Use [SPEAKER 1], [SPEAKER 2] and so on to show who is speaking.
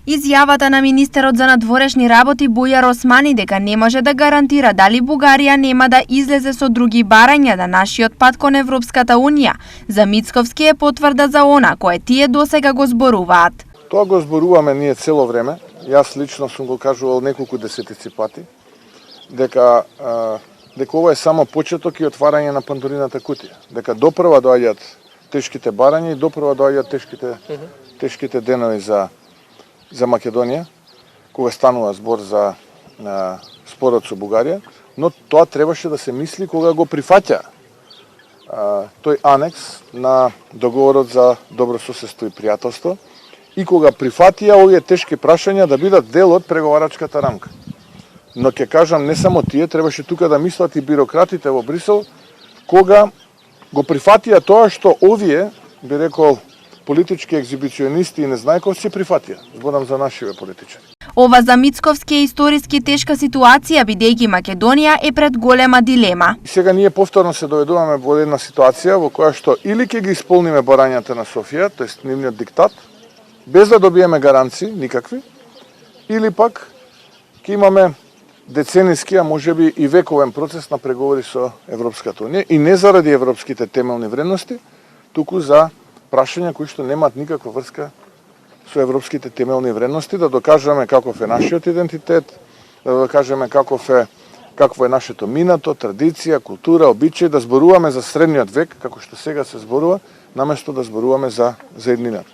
[SPEAKER 1] Изјавата на министерот за надворешни работи Бујар Османи дека не може да гарантира дали Бугарија нема да излезе со други барања на нашиот пат кон Европската Унија, за Мицковски е потврда за она кое тие досега го зборуваат.
[SPEAKER 2] Тоа го зборуваме ние цело време. Јас лично сум го кажувал неколку десетици пати дека ова е само почеток и отварање на Пандорината кутија. Дека допрва доаѓаат тешките барања и допрва доаѓаат тешките денови за Македонија, кога станува збор за спорот со Бугарија, но тоа требаше да се мисли кога го прифаќа тој анекс на договорот за добрососедство и пријателство и кога прифатија овие тешки прашања да бидат дел од преговарачката рамка. Но ќе кажам, не само тие, требаше тука да мислат и бирократите во Брисел, кога го прифатија тоа што овие, би рекол, политички екзибиционисти и незнајковци прифатија. Зборам за нашиве политичари.
[SPEAKER 1] Ова за Мицковски е историски тешка ситуација, бидејќи Македонија е пред голема дилема.
[SPEAKER 2] Сега ние повторно се доведуваме во една ситуација во која што или ќе ги исполниме барањата на Софија, тоест нивниот диктат, без да добиеме гаранции никакви, или пак ќе имаме децениски, а можеби и вековен процес на преговори со Европската Унија и не заради европските темелни вредности, туку за прашања кои што немаат никаква врска со европските темелни вредности, да докажеме каков е нашиот идентитет, да докажеме какво е нашето минато, традиција, култура, обичаи, да зборуваме за средниот век, како што сега се зборува, наместо да зборуваме за еднината.